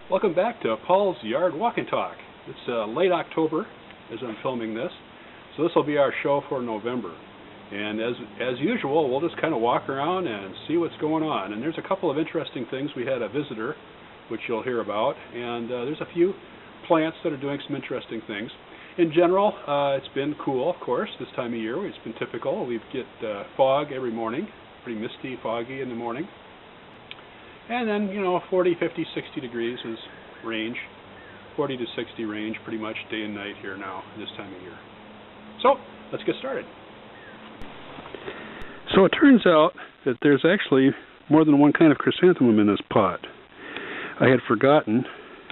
Welcome back to Paul's Yard Walk and Talk. It's late October as I'm filming this, so this will be our show for November. And as usual, we'll just kind of walk around and see what's going on. And there's a couple of interesting things. We had a visitor, which you'll hear about, and there's a few plants that are doing some interesting things. In general, it's been cool, of course, this time of year. It's been typical. We get fog every morning, pretty misty, foggy in the morning. And then, 40, 50, 60 degrees is range. 40 to 60 range pretty much day and night here now, this time of year. So, let's get started. So it turns out that there's actually more than one kind of chrysanthemum in this pot. I had forgotten.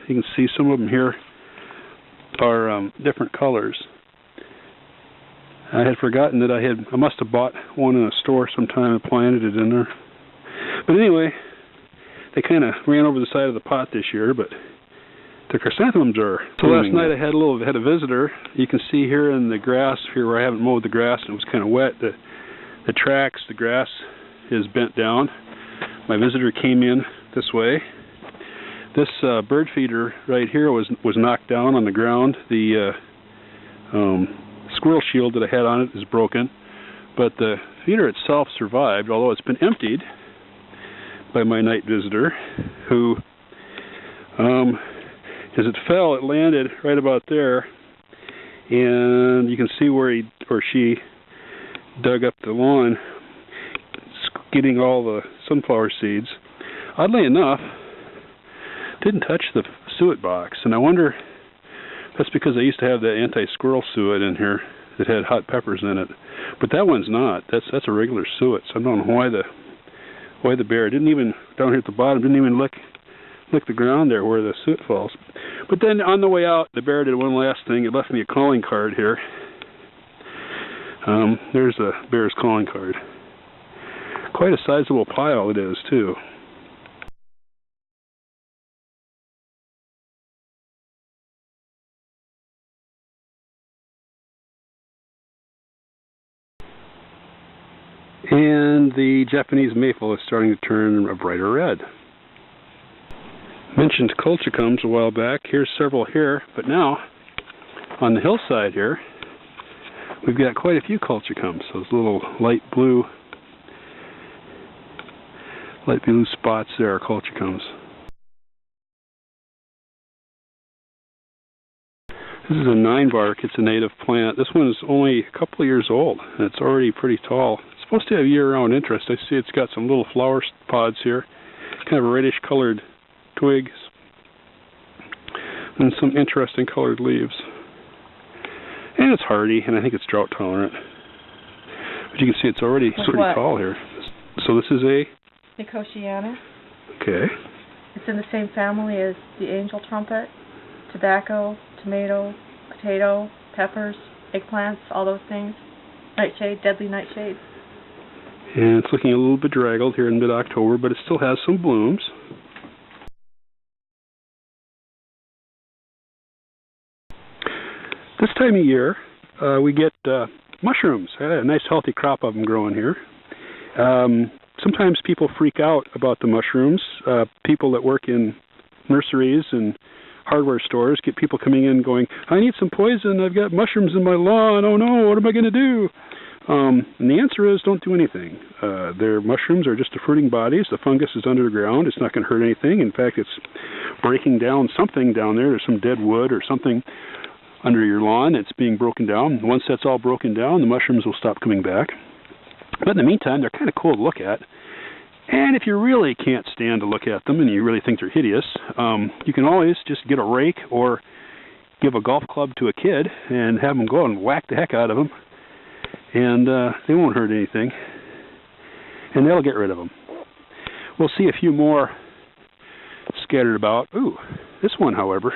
You can see some of them here are different colors. I had forgotten that I must have bought one in a store sometime and planted it in there. But anyway, they kind of ran over the side of the pot this year, but the chrysanthemums are. So last night I had a visitor. You can see here in the grass here where I haven't mowed the grass and it was kind of wet. The tracks, the grass is bent down. My visitor came in this way. This bird feeder right here was knocked down on the ground. The squirrel shield that I had on it is broken, but the feeder itself survived, although it's been emptied by my night visitor, who, as it fell, it landed right about there, and you can see where he or she dug up the lawn, getting all the sunflower seeds. Oddly enough, didn't touch the suet box, and I wonder if that's because I used to have that anti-squirrel suet in here that had hot peppers in it, but that one's not. That's a regular suet, so I don't know why the bear didn't even, down here at the bottom, didn't even lick the ground there where the suet falls. But then on the way out, the bear did one last thing. It left me a calling card here. There's a bear's calling card. Quite a sizable pile it is, too. And the Japanese maple is starting to turn a brighter red. Mentioned colchicums a while back. Here's several here, but now on the hillside here we've got quite a few colchicums. Those little light blue spots there are colchicums. This is a 9-bark. It's a native plant. This one is only a couple of years old, and it's already pretty tall. It's supposed to have year-round interest. I see it's got some little flower pods here, kind of reddish-colored twigs, and some interesting colored leaves. And it's hardy, and I think it's drought-tolerant. But you can see it's already pretty tall here. So this is a Nicotiana. Okay. It's in the same family as the angel trumpet, tobacco, tomato, potato, peppers, eggplants, all those things. Nightshade, deadly nightshade. And it's looking a little bit draggled here in mid-October, but it still has some blooms. This time of year, we get mushrooms. I had a nice healthy crop of them growing here. Sometimes people freak out about the mushrooms. People that work in nurseries and hardware stores get people coming in going, I need some poison, I've got mushrooms in my lawn, oh no, what am I going to do? And the answer is don't do anything. Their mushrooms are just fruiting bodies. The fungus is underground. It's not going to hurt anything. In fact, it's breaking down something down there. There's some dead wood or something under your lawn. It's being broken down. Once that's all broken down, the mushrooms will stop coming back. But in the meantime, they're kind of cool to look at. And if you really can't stand to look at them and you really think they're hideous, you can always just get a rake or give a golf club to a kid and have them go and whack the heck out of them. And they won't hurt anything. And they'll get rid of them. We'll see a few more scattered about. Ooh, this one, however,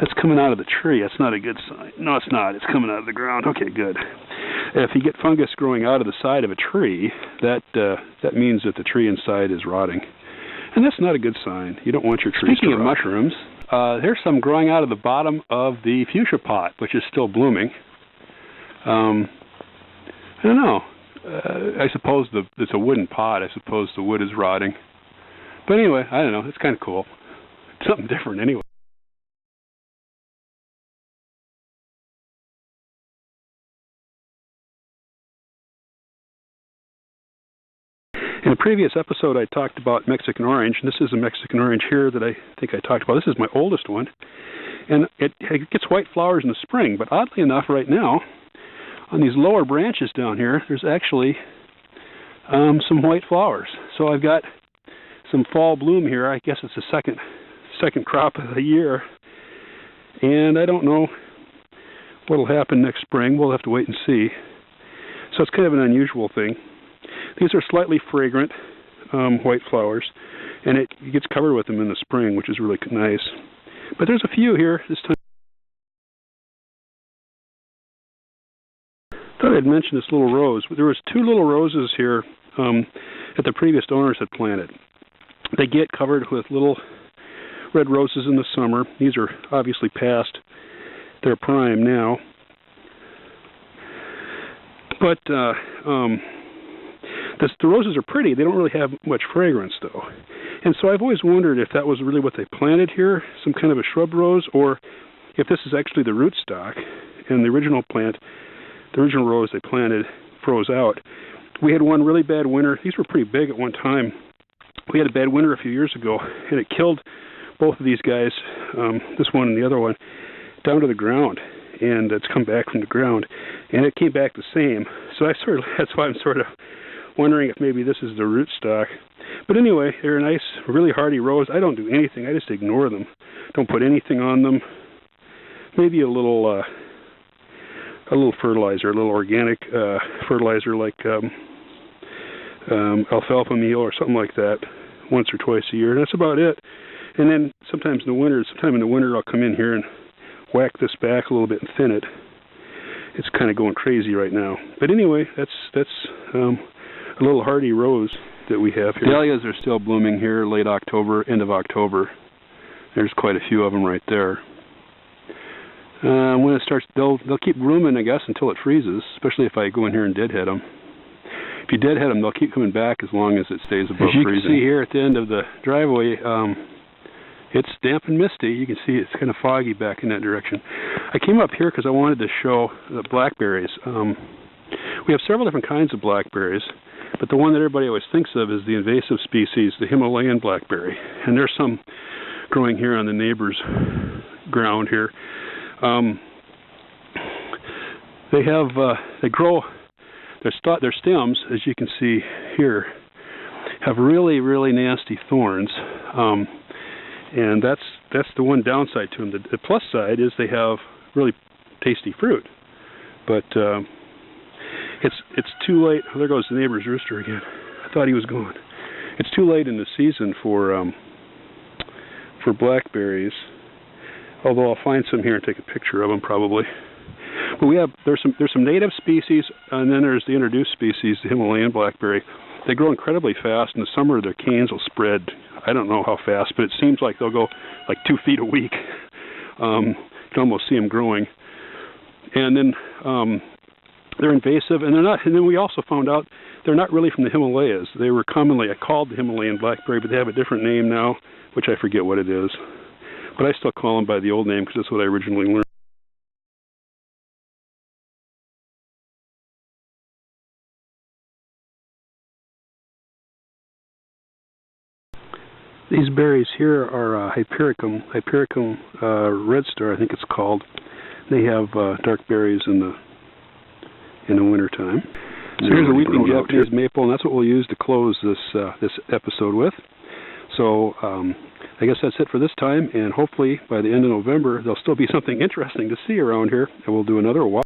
that's coming out of the tree. That's not a good sign. No, it's not. It's coming out of the ground. Okay, good. If you get fungus growing out of the side of a tree, that means that the tree inside is rotting. And that's not a good sign. You don't want your trees to rot. Speaking of mushrooms, there's some growing out of the bottom of the fuchsia pot, which is still blooming. I don't know. I suppose it's a wooden pot. I suppose the wood is rotting. But anyway, I don't know. It's kind of cool. It's something different anyway. In a previous episode, I talked about Mexican orange. And this is a Mexican orange here that I think I talked about. This is my oldest one. And it gets white flowers in the spring. But oddly enough, right now, on these lower branches down here, there's actually some white flowers. So I've got some fall bloom here. I guess it's the second crop of the year. And I don't know what will happen next spring. We'll have to wait and see. So it's kind of an unusual thing. These are slightly fragrant white flowers, and it gets covered with them in the spring, which is really nice. But there's a few here this time. Thought I'd mention this little rose. There was 2 little roses here that the previous owners had planted. They get covered with little red roses in the summer. These are obviously past their prime now. But the roses are pretty. They don't really have much fragrance, though. And so I've always wondered if that was really what they planted here, some kind of a shrub rose, or if this is actually the rootstock and the original plant, the original rose they planted froze out. We had one really bad winter. These were pretty big at one time. We had a bad winter a few years ago, and it killed both of these guys, this one and the other one, down to the ground. And it's come back from the ground, and it came back the same. So that's why I'm sort of wondering if maybe this is the rootstock. But anyway, they're a nice, really hardy rose. I don't do anything. I just ignore them. Don't put anything on them. Maybe a little fertilizer, a little organic fertilizer like alfalfa meal or something like that, once or twice a year. And that's about it. And then sometime in the winter, I'll come in here and whack this back a little bit and thin it. It's kind of going crazy right now. But anyway, that's a little hardy rose that we have here. Dahlias are still blooming here, late October, end of October. There's quite a few of them right there. When it starts, they'll keep blooming, I guess, until it freezes, especially if I go in here and deadhead them. If you deadhead them, they'll keep coming back as long as it stays above freezing. As you can see here at the end of the driveway, it's damp and misty. You can see it's kind of foggy back in that direction. I came up here because I wanted to show the blackberries. We have several different kinds of blackberries, but the one that everybody always thinks of is the invasive species, the Himalayan blackberry. And there's some growing here on the neighbor's ground here. They grow, their stems, as you can see here, have really, really nasty thorns. And that's the one downside to them. The plus side is they have really tasty fruit. But it's too late. Oh, there goes the neighbor's rooster again. I thought he was gone. It's too late in the season for blackberries. Although I'll find some here and take a picture of them probably. But there's some native species, and then there's the introduced species, the Himalayan blackberry. They grow incredibly fast. In the summer, their canes will spread. I don't know how fast, but it seems like they'll go like 2 feet a week. You can almost see them growing. And then they're invasive, and they're not. And then we also found out they're not really from the Himalayas. They were commonly called the Himalayan blackberry, but they have a different name now, which I forget what it is. But I still call them by the old name because that's what I originally learned. These berries here are Hypericum red star, I think it's called. They have dark berries in the wintertime. So here's a weeping Japanese maple, and that's what we'll use to close this episode with. So I guess that's it for this time, and hopefully by the end of November there'll still be something interesting to see around here, and we'll do another walk.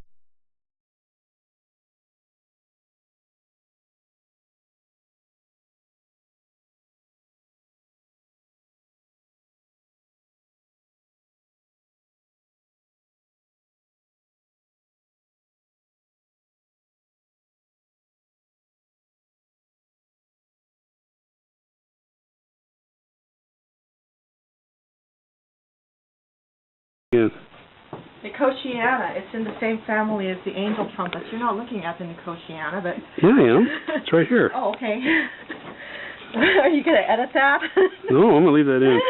Yeah. Nicotiana, it's in the same family as the angel trumpets. You're not looking at the Nicotiana, but... Yeah, I am. It's right here. Oh, okay. Are you going to edit that? No, I'm going to leave that in.